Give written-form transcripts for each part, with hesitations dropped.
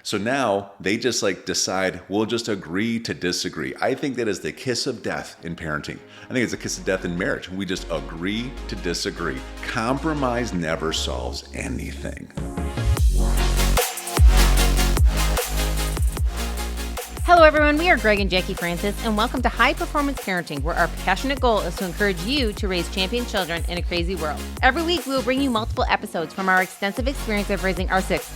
So now they just like decide, we'll just agree to disagree. I think that is the kiss of death in parenting. I think it's a kiss of death in marriage. We just agree to disagree. Compromise never solves anything. Hello everyone, we are Greg and Jacquie Francis, and welcome to High Performance Parenting, where our passionate goal is to encourage you to raise champion children in a crazy world. Every week, we will bring you multiple episodes from our extensive experience of raising our six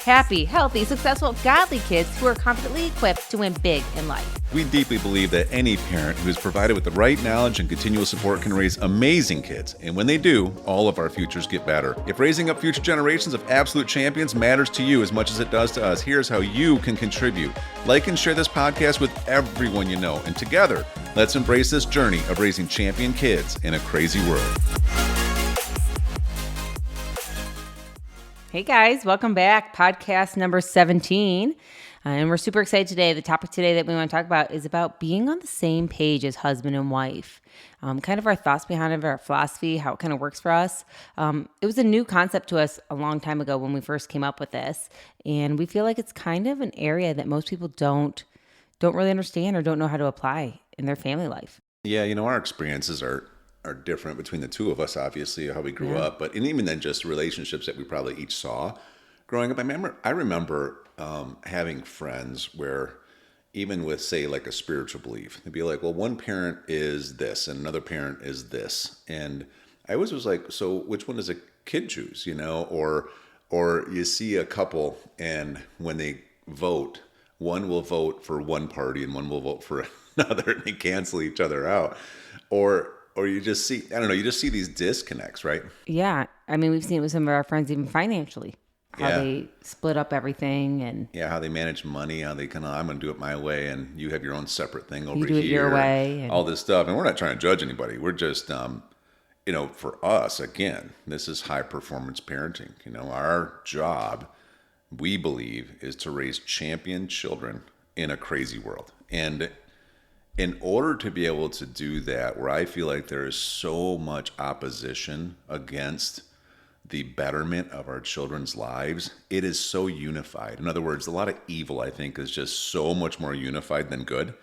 happy, healthy, successful, godly kids who are confidently equipped to win big in life. We deeply believe that any parent who is provided with the right knowledge and continual support can raise amazing kids. And when they do, all of our futures get better. If raising up future generations of absolute champions matters to you as much as it does to us, here's how you can contribute. Like and share this podcast with everyone you know. And together, let's embrace this journey of raising champion kids in a crazy world. Hey guys, welcome back. Podcast number 17. And we're super excited today. The topic today that we want to talk about is about being on the same page as husband and wife. Kind of our thoughts behind it, our philosophy, how it kind of works for us. It was a new concept to us a long time ago when we first came up with this. And we feel like it's kind of an area that most people don't really understand or don't know how to apply in their family life. Yeah, our experiences are different between the two of us, obviously, how we grew up, but and even then just relationships that we probably each saw growing up. I remember having friends where even with, say, like a spiritual belief, they'd be like, well, one parent is this and another parent is this. And I always was like, so which one does a kid choose, or you see a couple and when they vote, one will vote for one party and one will vote for another and they cancel each other out. Or you just see, you just see these disconnects, right? Yeah. I mean, we've seen it with some of our friends, even financially, how they split up everything and how they manage money, how they I'm going to do it my way and you have your own separate thing over here. You do it your way. And all this stuff. And we're not trying to judge anybody. We're just, for us, again, this is high performance parenting. Our job, we believe, is to raise champion children in a crazy world. And in order to be able to do that, where I feel like there is so much opposition against the betterment of our children's lives, it is so unified. In other words, a lot of evil, I think, is just so much more unified than good.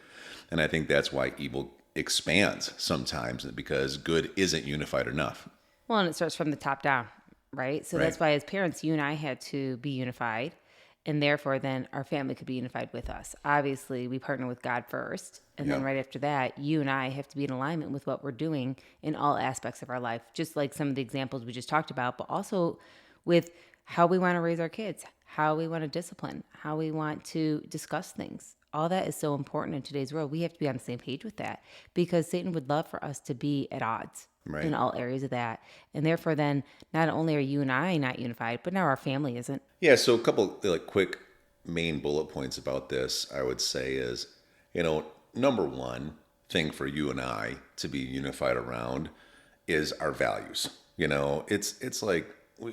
And I think that's why evil expands sometimes, because good isn't unified enough. Well, and it starts from the top down, right? So that's why as parents, you and I had to be unified. And therefore, then our family could be unified with us. Obviously, we partner with God first. And then right after that, you and I have to be in alignment with what we're doing in all aspects of our life, just like some of the examples we just talked about, but also with how we want to raise our kids, how we want to discipline, how we want to discuss things. All that is so important in today's world. We have to be on the same page with that because Satan would love for us to be at odds. Right. In all areas of that. And therefore, then, not only are you and I not unified, but now our family isn't. Yeah, so a couple quick main bullet points about this, I would say is, number one thing for you and I to be unified around is our values. It's like,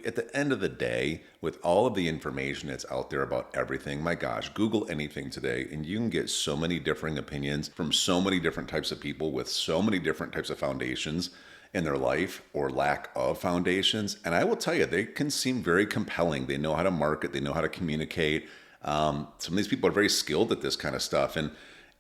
at the end of the day, with all of the information that's out there about everything, my gosh, Google anything today, and you can get so many differing opinions from so many different types of people with so many different types of foundations in their life or lack of foundations. And I will tell you, they can seem very compelling. They know how to market. They know how to communicate. Some of these people are very skilled at this kind of stuff,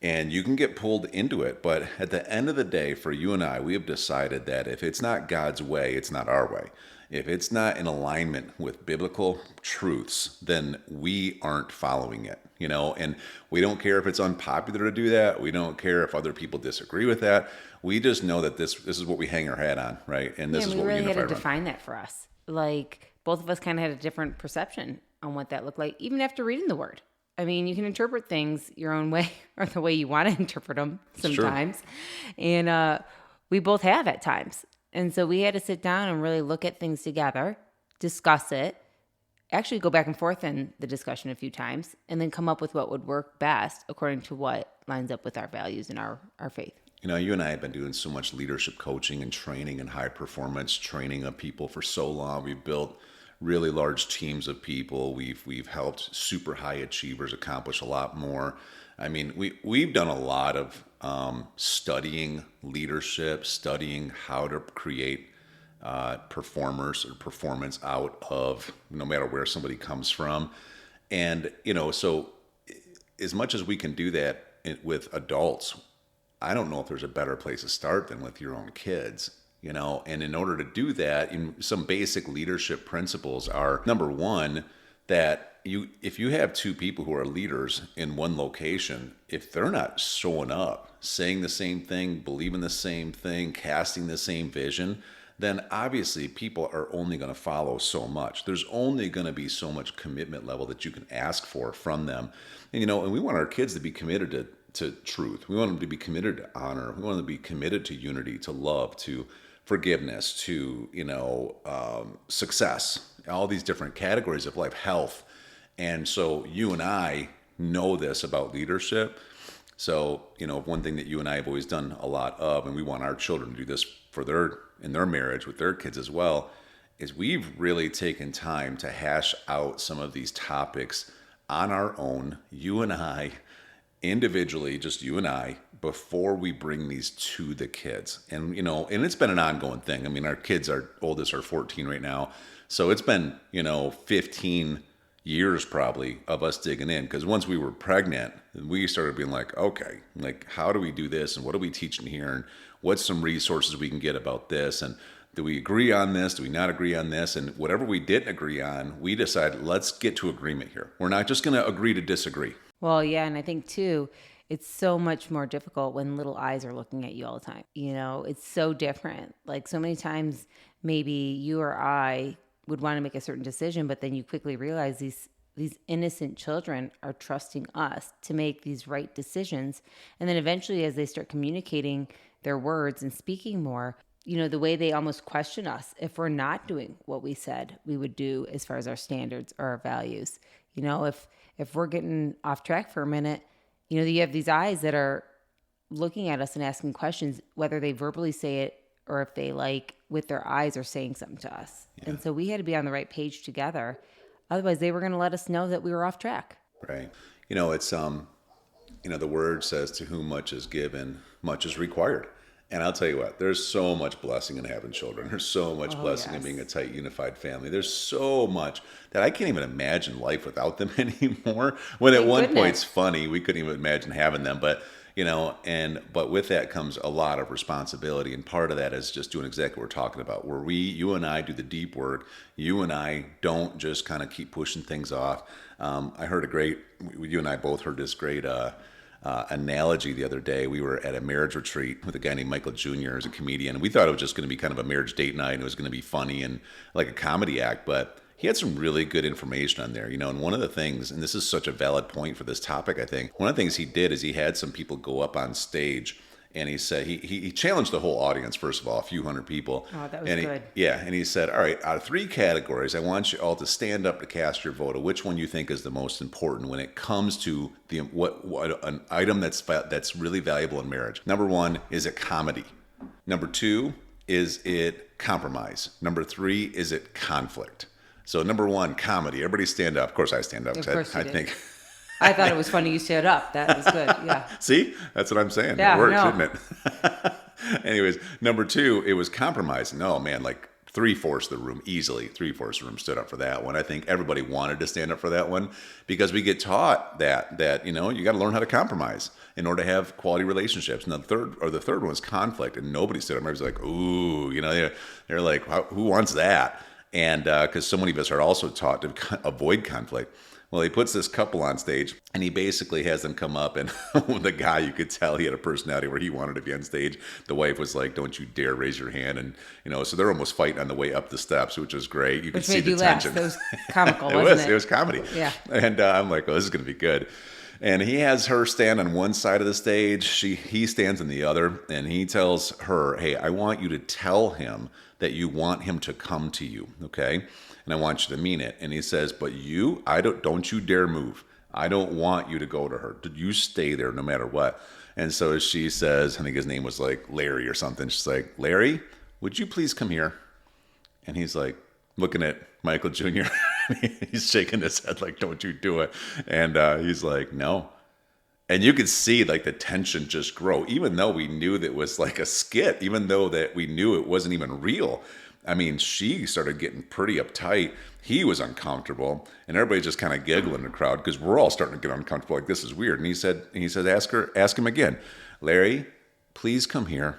and you can get pulled into it. But at the end of the day, for you and I, we have decided that if it's not God's way, it's not our way. If it's not in alignment with biblical truths, then we aren't following it, and we don't care if it's unpopular to do that. We don't care if other people disagree with that. We just know that this is what we hang our hat on, right? And this is what we really unify had to around. Define that for us. Like both of us kind of had a different perception on what that looked like, even after reading the word. I mean, you can interpret things your own way or the way you want to interpret them sometimes. And we both have at times. And so we had to sit down and really look at things together, discuss it, actually go back and forth in the discussion a few times, and then come up with what would work best according to what lines up with our values and our faith. You and I have been doing so much leadership coaching and training and high performance training of people for so long. We've built really large teams of people. We've helped super high achievers accomplish a lot more. I mean, we've done a lot of studying leadership, studying how to create performers or performance out of no matter where somebody comes from. And, so as much as we can do that with adults, I don't know if there's a better place to start than with your own kids. And in order to do that, some basic leadership principles are, number one, that if you have two people who are leaders in one location, if they're not showing up, saying the same thing, believing the same thing, casting the same vision, then obviously people are only going to follow so much. There's only going to be so much commitment level that you can ask for from them. And we want our kids to be committed to truth. We want them to be committed to honor. We want them to be committed to unity, to love, to forgiveness, to, success, all these different categories of life, health. And so you and I know this about leadership. So, one thing that you and I have always done a lot of, and we want our children to do this in their marriage with their kids as well, is we've really taken time to hash out some of these topics on our own, you and I, individually, just you and I, before we bring these to the kids. And, and it's been an ongoing thing. I mean, our kids, our oldest are 14 right now. So it's been, 15 years probably of us digging in, because once we were pregnant, we started being like, okay, like, how do we do this, and what are we teaching here, and what's some resources we can get about this, and do we agree on this, do we not agree on this? And whatever we didn't agree on, we decided, let's get to agreement here. We're not just going to agree to disagree. Well, yeah, and I think too, it's so much more difficult when little eyes are looking at you all the time. It's so different. Like, so many times maybe you or I would want to make a certain decision, but then you quickly realize these innocent children are trusting us to make these right decisions. And then eventually, as they start communicating their words and speaking more, the way they almost question us if we're not doing what we said we would do as far as our standards or our values. If we're getting off track for a minute, you have these eyes that are looking at us and asking questions, whether they verbally say it or if they with their eyes are saying something to us. Yeah. And so we had to be on the right page together. Otherwise, they were going to let us know that we were off track. Right. It's, the word says, to whom much is given, much is required. And I'll tell you what, there's so much blessing in having children. There's so much blessing in being a tight, unified family. There's so much that I can't even imagine life without them anymore. When at one point, it's funny, we couldn't even imagine having them. But, but with that comes a lot of responsibility. And part of that is just doing exactly what we're talking about, where you and I do the deep work. You and I don't just kind of keep pushing things off. I heard you and I both heard this great analogy the other day. We were at a marriage retreat with a guy named Michael Jr. as a comedian. And we thought it was just going to be kind of a marriage date night, and it was going to be funny and like a comedy act. But he had some really good information on there, and one of the things, and this is such a valid point for this topic, I think, one of the things he did is he had some people go up on stage, and he said, he challenged the whole audience, first of all, a few hundred people. Oh, that was good. Yeah, and he said, all right, out of 3 categories, I want you all to stand up to cast your vote of which one you think is the most important when it comes to what an item that's really valuable in marriage. Number 1, is it comedy? Number 2, is it compromise? Number 3, is it conflict? So number 1, comedy. Everybody stand up. Of course, I stand up. Of course you I did. think. I thought it was funny you stood up. That was good. Yeah. See, that's what I'm saying. Yeah, it works, didn't it? Anyways, number 2, it was compromise. No, man, like 3/4 of the room, easily 3/4 of the room stood up for that one. I think everybody wanted to stand up for that one because we get taught that you got to learn how to compromise in order to have quality relationships. And the third one was conflict, and nobody stood up. Everybody's like, ooh, they're like, who wants that? And because so many of us are also taught to avoid conflict. Well, he puts this couple on stage, and he basically has them come up, and the guy, you could tell he had a personality where he wanted to be on stage. The wife was like, don't you dare raise your hand. And, so they're almost fighting on the way up the steps, which is great. You could see the tension. It was comical, wasn't it? It was comedy. Yeah. And I'm like, oh, this is going to be good. And he has her stand on one side of the stage. He stands on the other, and he tells her, hey, I want you to tell him that you want him to come to you, okay? And I want you to mean it. And he says, but don't you dare move. I don't want you to go to her. You stay there no matter what. And so she says, I think his name was like Larry or something. She's like, Larry, would you please come here? And he's like looking at Michael Jr. He's shaking his head like, don't you do it. And he's like, no. And you could see like the tension just grow, even though we knew that it was like a skit, even though that we knew it wasn't even real. I mean, she started getting pretty uptight. He was uncomfortable, and everybody just kind of giggled in the crowd because we're all starting to get uncomfortable. Like, this is weird. And he said, ask him again, Larry, please come here.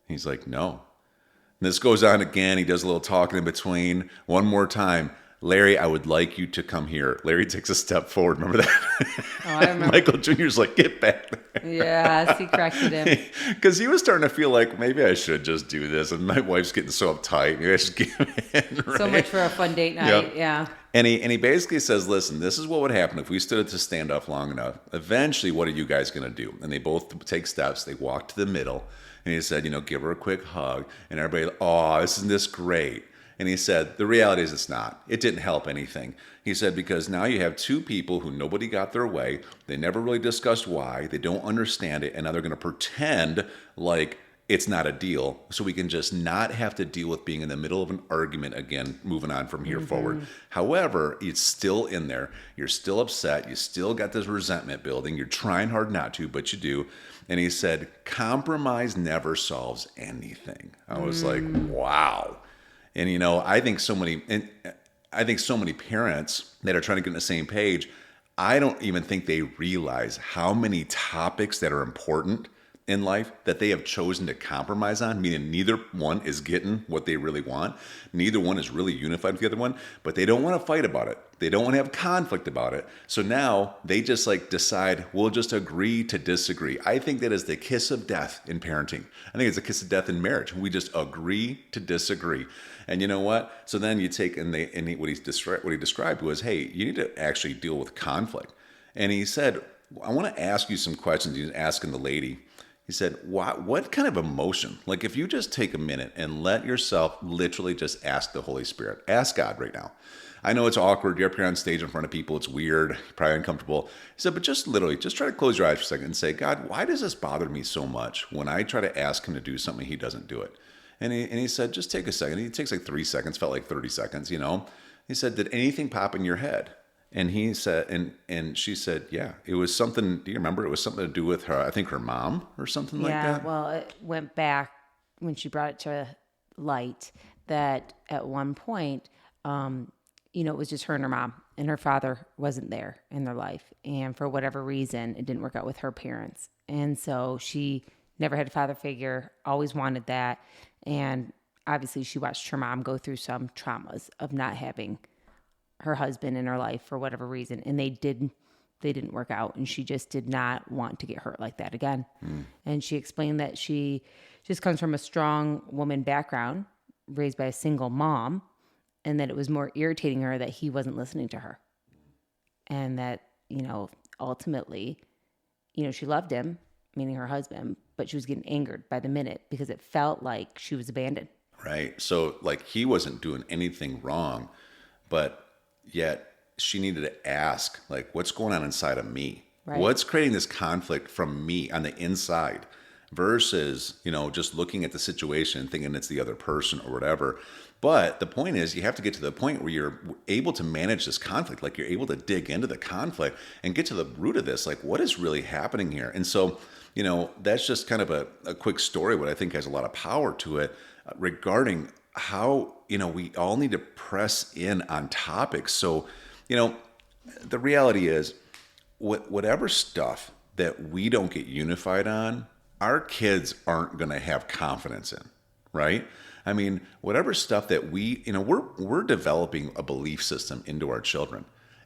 He's like, no. And this goes on again. He does a little talking in between. One more time. Larry, I would like you to come here. Larry takes a step forward. Remember that? Oh, I remember. Michael Jr.'s like, get back there. Yes, he corrected him. Because he was starting to feel like, maybe I should just do this. And my wife's getting so uptight. Maybe I should give in. Right? So much for a fun date night. Yep. Yeah. And he basically says, listen, this is what would happen if we stood at the standoff long enough. Eventually, what are you guys going to do? And they both take steps. They walk to the middle. And he said, give her a quick hug. And everybody, oh, isn't this great? And he said, the reality is it's not. It didn't help anything. He said, because now you have two people who nobody got their way. They never really discussed why. They don't understand it. And now they're going to pretend like it's not a deal. So we can just not have to deal with being in the middle of an argument again, moving on from here forward. However, it's still in there. You're still upset. You still got this resentment building. You're trying hard not to, but you do. And he said, compromise never solves anything. I was like, wow. And I think so many parents that are trying to get on the same page, I don't even think they realize how many topics that are important in life that they have chosen to compromise on, meaning neither one is getting what they really want. Neither one is really unified with the other one, but they don't want to fight about it. They don't want to have conflict about it. So now they just decide, we'll just agree to disagree. I think that is the kiss of death in parenting. I think it's a kiss of death in marriage. We just agree to disagree. And you know what? So then you take, what he described was, hey, you need to actually deal with conflict. And he said, I want to ask you some questions. He was asking the lady. He said, what kind of emotion? Like, if you just take a minute and let yourself literally just ask the Holy Spirit, ask God right now. I know it's awkward. You're up here on stage in front of people. It's weird, probably uncomfortable. He said, but just try to close your eyes for a second and say, God, why does this bother me so much when I try to ask him to do something, he doesn't do it? And he said, just take a second. It takes like 3 seconds, felt like 30 seconds, He said, did anything pop in your head? And he said, and she said, yeah, it was something. Do you remember? It was something to do with her, I think her mom or something like that. Yeah, well, it went back when she brought it to light that at one point, it was just her and her mom, and her father wasn't there in their life. And for whatever reason, it didn't work out with her parents. And so she never had a father figure, always wanted that. And obviously she watched her mom go through some traumas of not having her husband in her life for whatever reason. And they didn't work out. And she just did not want to get hurt like that again. And she explained that she just comes from a strong woman background, raised by a single mom, and that it was more irritating her that he wasn't listening to her. And that, ultimately, she loved him, meaning her husband, but she was getting angered by the minute because it felt like she was abandoned. Right. So he wasn't doing anything wrong, but yet she needed to ask, what's going on inside of me? Right. What's creating this conflict from me on the inside versus, just looking at the situation and thinking it's the other person or whatever. But the point is, you have to get to the point where you're able to manage this conflict, you're able to dig into the conflict and get to the root of this, what is really happening here? And so, that's just kind of a quick story, what I think has a lot of power to it regarding how, we all need to press in on topics. So, the reality is, whatever stuff that we don't get unified on, our kids aren't going to have confidence in, right? I mean, whatever stuff that we're developing a belief system into our children.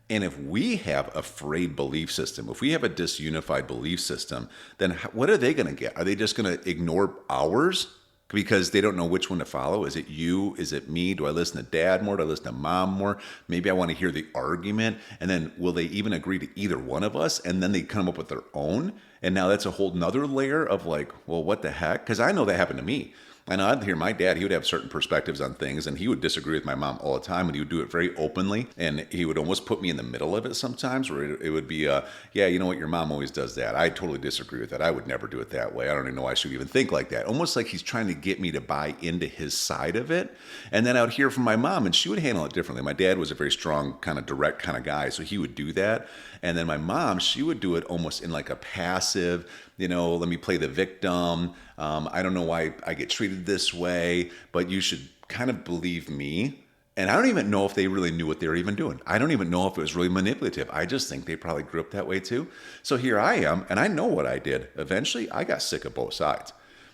And if we have a frayed belief system, if we have a disunified belief system, then what are they going to get? Are they just going to ignore ours because they don't know which one to follow? Is it you? Is it me? Do I listen to dad more? Do I listen to mom more? Maybe I want to hear the argument. And then will they even agree to either one of us? And then they come up with their own. And now that's a whole nother layer of well, what the heck? Because I know that happened to me. I know I'd hear my dad, he would have certain perspectives on things, and he would disagree with my mom all the time, and he would do it very openly, and he would almost put me in the middle of it sometimes, where it would be, yeah, you know what, your mom always does that. I totally disagree with that. I would never do it that way. I don't even know I should even think like that. Almost like he's trying to get me to buy into his side of it. And then I would hear from my mom, and she would handle it differently. My dad was a very strong, kind of direct kind of guy, so he would do that. And then my mom, she would do it almost in a passive, let me play the victim. I don't know why I get treated this way, but you should kind of believe me. And I don't even know if they really knew what they were even doing. I don't even know if it was really manipulative. I just think they probably grew up that way too. So here I am, and I know what I did. Eventually, I got sick of both sides.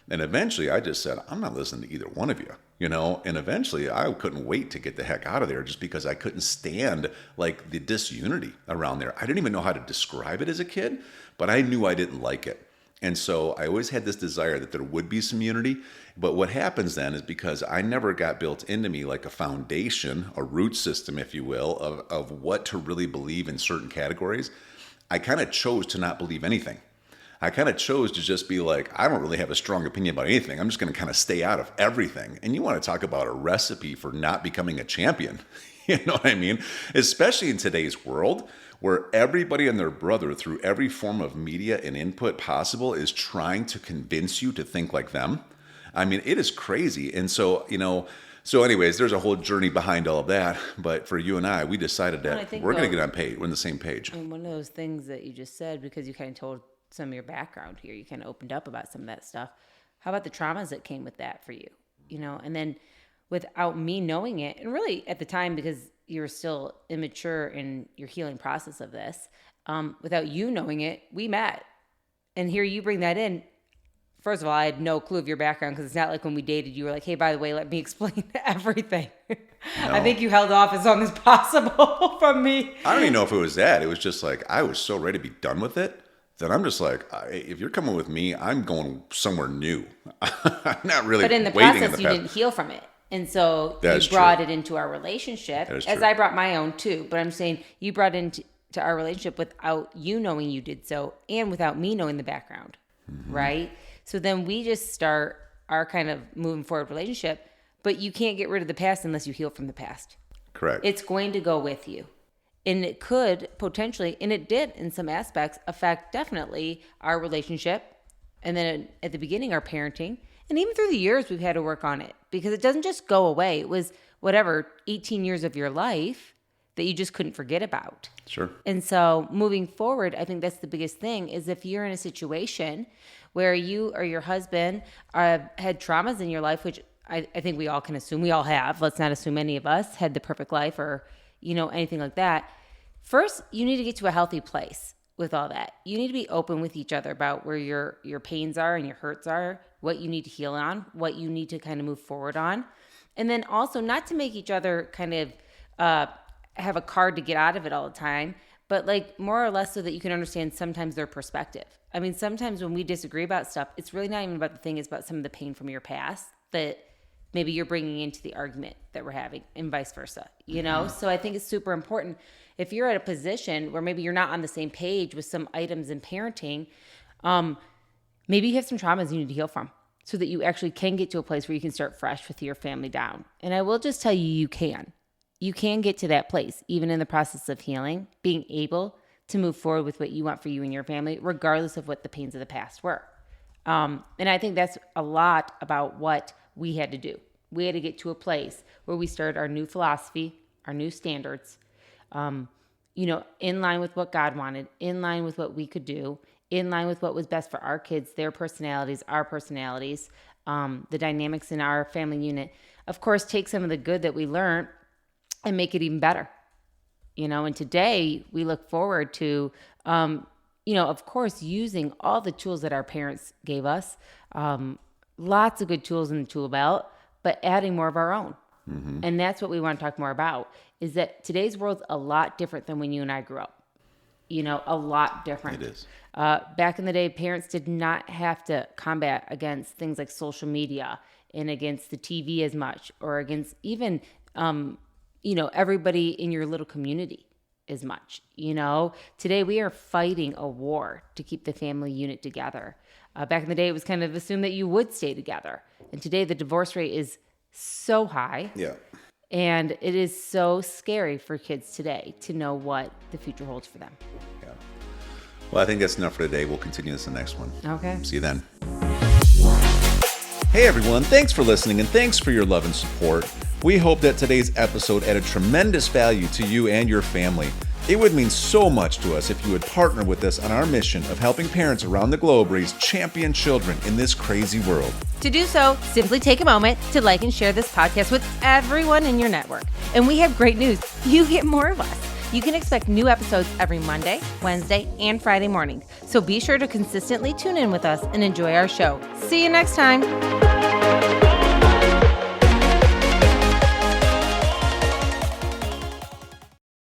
And eventually, I just said, I'm not listening to either one of you, And eventually, I couldn't wait to get the heck out of there just because I couldn't stand, like, the disunity around there. I didn't even know how to describe it as a kid, but I knew I didn't like it. And so I always had this desire that there would be some unity. But what happens then is because I never got built into me like a foundation, a root system, if you will, of what to really believe in certain categories, I kind of chose to not believe anything. I kind of chose to just be like, I don't really have a strong opinion about anything. I'm just going to kind of stay out of everything. And you want to talk about a recipe for not becoming a champion. You know what I mean? Especially in today's world where everybody and their brother through every form of media and input possible is trying to convince you to think like them. I mean, it is crazy. And so, so anyways, there's a whole journey behind all of that. But for you and I, we decided that we're going to get on page. We're on the same page. And one of those things that you just said, because you kind of told some of your background here, you kind of opened up about some of that stuff. How about the traumas that came with that for you? And then without me knowing it, and really at the time, because you were still immature in your healing process of this, without you knowing it, we met. And here you bring that in. First of all, I had no clue of your background because it's not like when we dated, you were like, hey, by the way, let me explain everything. No. I think you held off as long as possible from me. I don't even know if it was that. It was just like, I was so ready to be done with it. Then I'm just like, if you're coming with me, I'm going somewhere new. I'm not really. But in the process, you didn't heal from it, and so you brought it into our relationship, as I brought my own too. But I'm saying you brought it into our relationship without you knowing you did so, and without me knowing the background, right? So then we just start our kind of moving forward relationship. But you can't get rid of the past unless you heal from the past. Correct. It's going to go with you. And it could potentially, and it did in some aspects, affect definitely our relationship. And then at the beginning, our parenting. And even through the years, we've had to work on it. Because it doesn't just go away. It was 18 years of your life that you just couldn't forget about. Sure. And so moving forward, I think that's the biggest thing, is if you're in a situation where you or your husband had traumas in your life, which I think we all can assume we all have. Let's not assume any of us had the perfect life or, anything like that. First, you need to get to a healthy place with all that. You need to be open with each other about where your pains are and your hurts are, what you need to heal on, what you need to kind of move forward on. And then also not to make each other kind of have a card to get out of it all the time, but like more or less so that you can understand sometimes their perspective. I mean, sometimes when we disagree about stuff, it's really not even about the thing, it's about some of the pain from your past that maybe you're bringing into the argument that we're having, and vice versa, So I think it's super important. If you're at a position where maybe you're not on the same page with some items in parenting, maybe you have some traumas you need to heal from so that you actually can get to a place where you can start fresh with your family down. And I will just tell you, you can. You can get to that place, even in the process of healing, being able to move forward with what you want for you and your family, regardless of what the pains of the past were. And I think that's a lot about what we had to do. We had to get to a place where we started our new philosophy, our new standards, in line with what God wanted, in line with what we could do, in line with what was best for our kids, their personalities, our personalities, the dynamics in our family unit. Of course, take some of the good that we learned and make it even better. And today we look forward to, of course, using all the tools that our parents gave us, lots of good tools in the tool belt, but adding more of our own. Mm-hmm. And that's what we want to talk more about, is that today's world's a lot different than when you and I grew up. A lot different. It is. Back in the day, parents did not have to combat against things like social media and against the TV as much, or against even, everybody in your little community as much. Today we are fighting a war to keep the family unit together. Back in the day, it was kind of assumed that you would stay together. And today the divorce rate is so high. Yeah. And it is so scary for kids today to know what the future holds for them. Yeah. Well, I think that's enough for today. We'll continue this in the next one. Okay. See you then. Hey, everyone. Thanks for listening, and thanks for your love and support. We hope that today's episode added tremendous value to you and your family. It would mean so much to us if you would partner with us on our mission of helping parents around the globe raise champion children in this crazy world. To do so, simply take a moment to like and share this podcast with everyone in your network. And we have great news. You get more of us. You can expect new episodes every Monday, Wednesday, and Friday mornings. So be sure to consistently tune in with us and enjoy our show. See you next time.